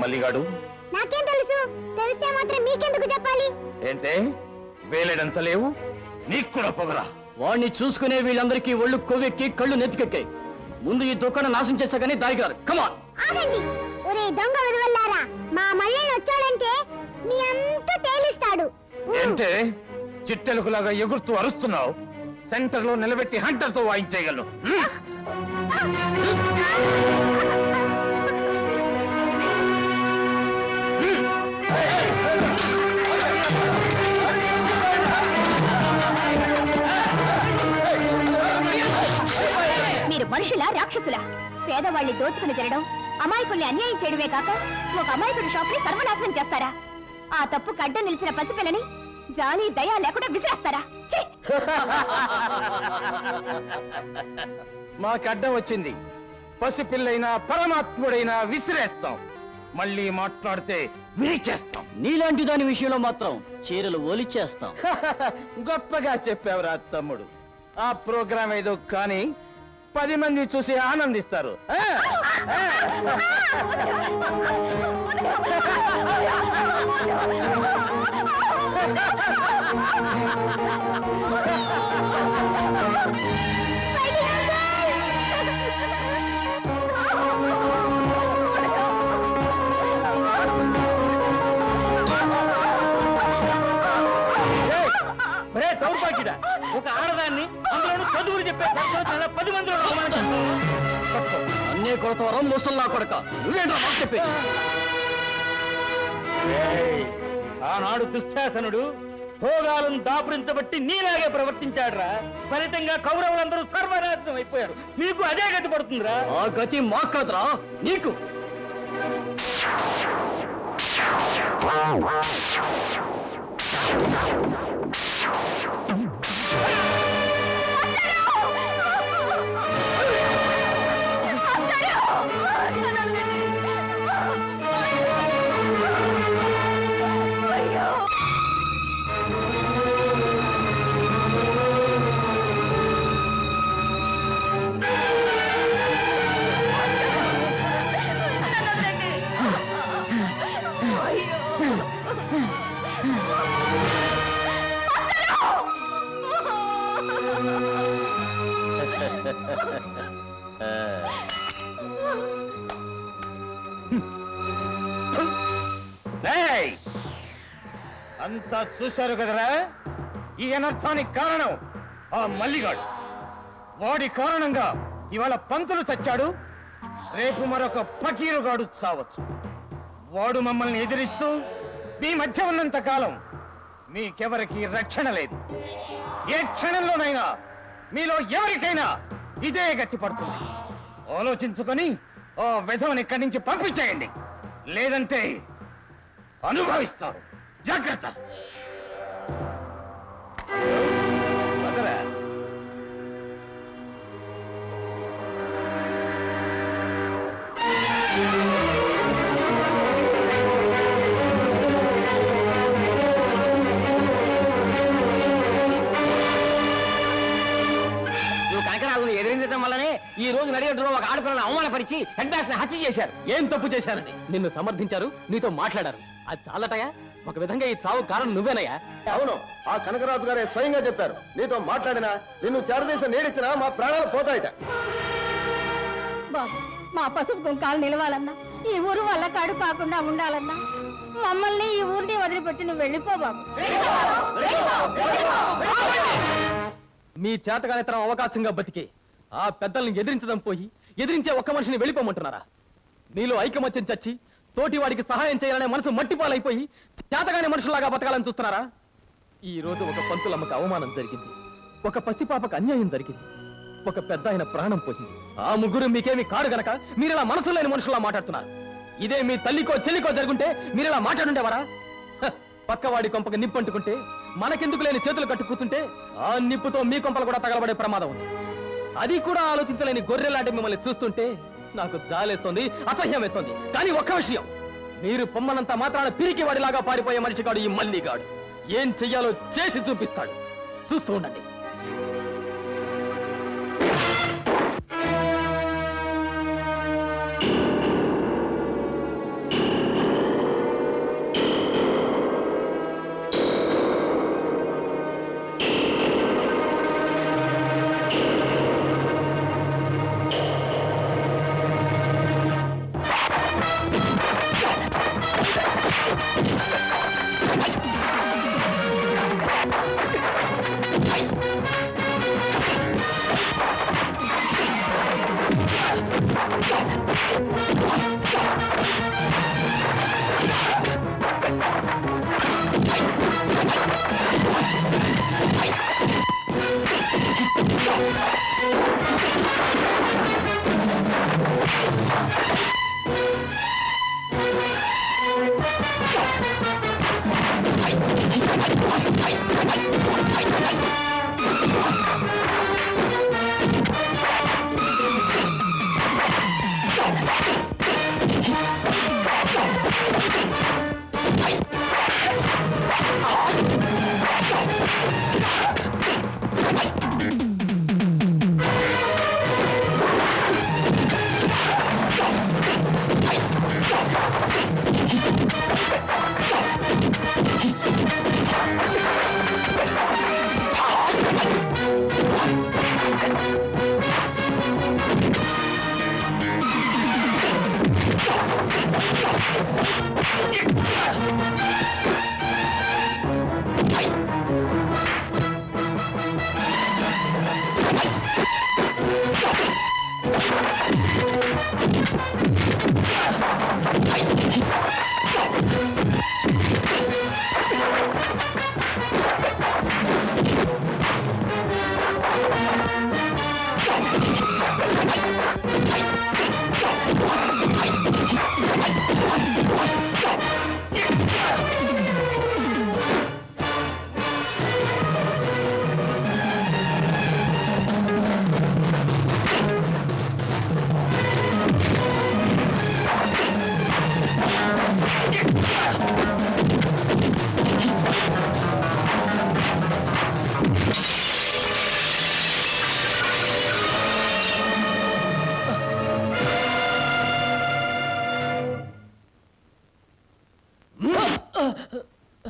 మల్లిగాడు? నాకేం తెలుసు? తెలిస్తే మాత్రం మీకెందుకు చెప్పాలి? ఏంటే వేలేడంత లేవు? నీకు కూడా పొగరా? వాడిని చూసుకునే వీళ్ళందరికీ ఒళ్ళు కొవ్వెక్కి కళ్ళు నెత్తికెక్కాయి. ముందు ఈ దుకాణం నాశనం చేశాకని దారిగారు. కమాన్ ఆగండి. ఒరే దొంగ విధవల్లారా, మా మళ్ళీ వచ్చాడంటే మీ అంతా తేలిస్తాడు. ఏంటే చిట్టెలుకులాగా ఎగురుతూ అరుస్తున్నావు? సెంటర్ లో నిలబెట్టి హంటర్ తో వాయించేయగలను. మీరు మనుషులా రాక్షసులా? పేదవాళ్ళని దోచుకుని తినడం, అమాయకుల్ని అన్యాయం చేయడమే కాక ఒక అమాయకుడి షాప్ ని సర్వనాశనం చేస్తారా? ఆ తప్పు కడ్డ నిలిచిన పసిపిల్లని జాలి దయ లేకుండా విసిరేస్తారా? మాకడ్డం వచ్చింది. పసిపిల్లైనా పరమాత్ముడైనా విసిరేస్తాం. మళ్ళీ మాట్లాడితే విరిచేస్తాం. నీలాంటి దాని విషయంలో మాత్రం చీరలు ఒలిచేస్తాం. గొప్పగా చెప్పావురా తమ్ముడు. ఆ ప్రోగ్రాం ఏదో కానీ 10 మంది చూసి ఆనందిస్తారు. ఒక ఆడదాన్ని అందులోనూ చదువులు చెప్పే 10 మందిలో అన్నే కొడతావరం ముసల్లా కొడక. నువ్వేంటో మాకు చెప్పేది? ఆనాడు దుశ్శాసనుడు భోగాలను దాపురించబట్టి నీలాగే ప్రవర్తించాడురా. ఫలితంగా కౌరవులందరూ సర్వనాశనం అయిపోయారు. మీకు అదే గతి పడుతుందిరా. ఆ గతి మాకు కాదురా, నీకు. అంతా చూశారు కదరా? ఈ అనర్థానికి కారణం ఆ మల్లిగాడు. వాడి కారణంగా ఇవాళ పంతులు చచ్చాడు, రేపు మరొక ఫకీరుగాడు చావచ్చు. వాడు మమ్మల్ని ఎదిరిస్తూ మీ మధ్య ఉన్నంత కాలం మీకెవరికి రక్షణ లేదు. ఏ క్షణంలోనైనా మీలో ఎవరికైనా ఇదే గతి పడుతుంది. ఆలోచించుకొని ఆ విధవని ఇక్కడి నుంచి పంపించేయండి, లేదంటే అనుభవిస్తారు. జాగ్రత్త. ఎదిరించడం వల్లనే ఈ రోజు నడిగడ్డలో ఒక ఆడపిల్లని అవమానపరిచి హెడ్ మాస్టర్ హత్య చేశారు. ఏం తప్పు చేశారని నిన్ను సమర్థించారు, నీతో మాట్లాడారు. అది చాలటయా? ఒక విధంగా ఈ చావు కారణం నువ్వేనయ్యా. అవును, ఆ కనకరాజు గారే స్వయంగా చెప్పారు. నీతో మాట్లాడినా నిన్ను చేరదేశం నేడిచ్చినా మా ప్రాణాలు పోతాయట. బాబు, మా పసుపు కుంకాలు నిలవాలన్నా, ఈ ఊరు వల్ల కాడు కాకుండా ఉండాలన్నా మమ్మల్ని ఈ ఊరిని వదిలిపెట్టి నువ్వు వెళ్ళిపో బాబు. మీ చేతగానితనం అవకాశంగా బతికి ఆ పెద్దల్ని ఎదిరించడం పోయి ఎదిరించే ఒక్క మనిషిని వెళ్ళిపోమంటున్నారా? మీలో ఐకమత్యం చచ్చి తోటి వాడికి సహాయం చేయాలనే మనసు మట్టిపాలైపోయి చేతగానే మనుషులాగా బతకాలని చూస్తున్నారా? ఈ రోజు ఒక పంతులమ్మకు అవమానం జరిగింది, ఒక పసిపాపకు అన్యాయం జరిగింది, ఒక పెద్ద ఆయన ప్రాణం పోయింది. ఆ ముగ్గురు మీకేమి కాడు గనక మీరిలా మనసు లేని మనుషులా మాట్లాడుతున్నారు. ఇదే మీ తల్లికో చెల్లికో జరుగుంటే మీరిలా మాట్లాడుండేవారా? పక్కవాడి కొంపకి నిప్పంటుకుంటే మనకెందుకు లేని చేతులు కట్టు కూర్చుంటే ఆ నిప్పుతో మీ కొంపలు కూడా తగలబడే ప్రమాదం ఉంది. అది కూడా ఆలోచించలేని గొర్రెలాంటి మిమ్మల్ని చూస్తుంటే నాకు జాలేస్తోంది, అసహ్యం వేస్తోంది. కానీ ఒక్క విషయం, మీరు పొమ్మనంత మాత్రాన పిరికి వాడిలాగా పారిపోయే మనిషి కాడు ఈ మల్లిగాడు. ఏం చెయ్యాలో చేసి చూపిస్తాడు, చూస్తూ ఉండండి.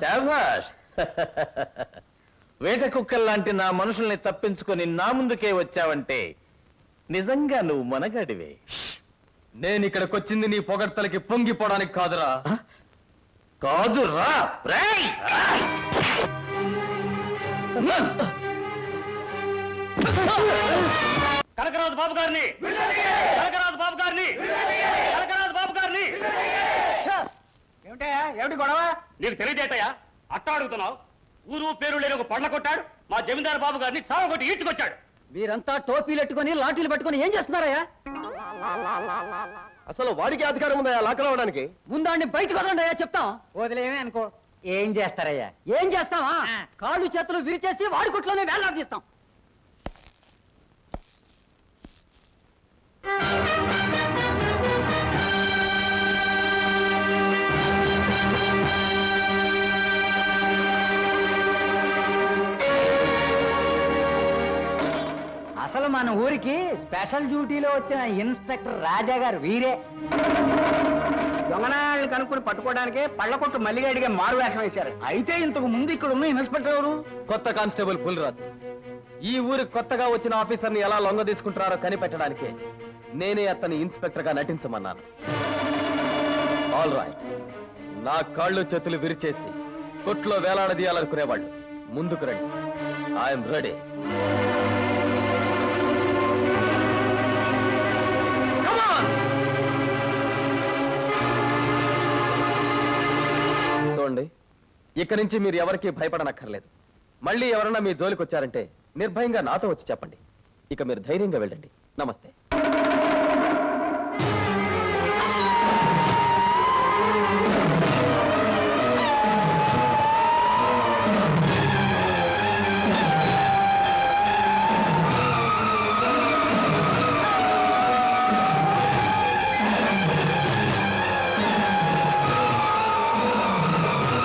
శాబాష్. వేట కుక్కల్లాంటి నా మనుషుల్ని తప్పించుకొని నా ముందుకే వచ్చావంటే నిజంగా నువ్వు మనగాడివే. నేను ఇక్కడికి వచ్చింది నీ పొగడ్తలకి పొంగిపోవడానికి కాదురా. కాదురా. రేయ్! కనకరాజు బాబు గారిని, కనకరాజు బాబు గారిని, కనకరాజు బాబు గారిని. ఏమిటయ్యా, ఏమిటి గొడవ? నీకు తెలియదేటయ్యా, అట్ట అడుగుతున్నావు? ఊరు పేరు లేని ఒక పండ్ల కొట్టాడు మా జమీందారు బాబు గారిని చావగొట్టి ఈడ్చుకొచ్చాడు. మీరంతా టోపీలు పెట్టుకొని లాఠీలు పట్టుకొని ఏం చేస్తున్నారయ్యా? అసలు వాడికి అధికారం ఉందా లాక్కలవడానికి? ముందాన్ని బయటకు వదలండి అయ్యా, చెప్తాం. వదిలేమే అనుకో, ఏం చేస్తారయ్యా? ఏం చేస్తావా? కాళ్ళు చేతులు విరిచేసి వాడి కొట్లోనే వేలాడదీస్తాం. అసలు మన ఊరికి స్పెషల్ డ్యూటీలో వచ్చిన ఇన్స్పెక్టర్ రాజా గారు వీరే. దొంగనాళ్ళని కనుక్కుని పట్టుకోవడానికే పళ్ళకొట్టు మల్లిగాడిగా మారు వేషం వేశారు. అయితే ఇంతకు ముందు ఇక్కడ ఉన్న ఇన్స్పెక్టర్ ఎవరు? కొత్త కానిస్టేబుల్ పులిరాజు. ఈ ఊరి కొత్తగా వచ్చిన ఆఫీసర్ని ఎలా లొంగ తీసుకుంటున్నారో కనిపెట్టడానికి నేనే అతని ఇన్స్పెక్టర్ గా నటించమన్నాను. All right. నా కాళ్ళు చేతులు విరిచేసి కొట్లో వేలాడదీయాలనుకునేవాళ్ళు ముందుకు రండి. I'm ready. చూడండి, ఇక్కడి నుంచి మీరు ఎవరికీ భయపడనక్కర్లేదు. మళ్ళీ ఎవరన్నా మీ జోలికి వచ్చారంటే నిర్భయంగా నాతో వచ్చి చెప్పండి. ఇక మీరు ధైర్యంగా వెళ్ళండి. నమస్తే.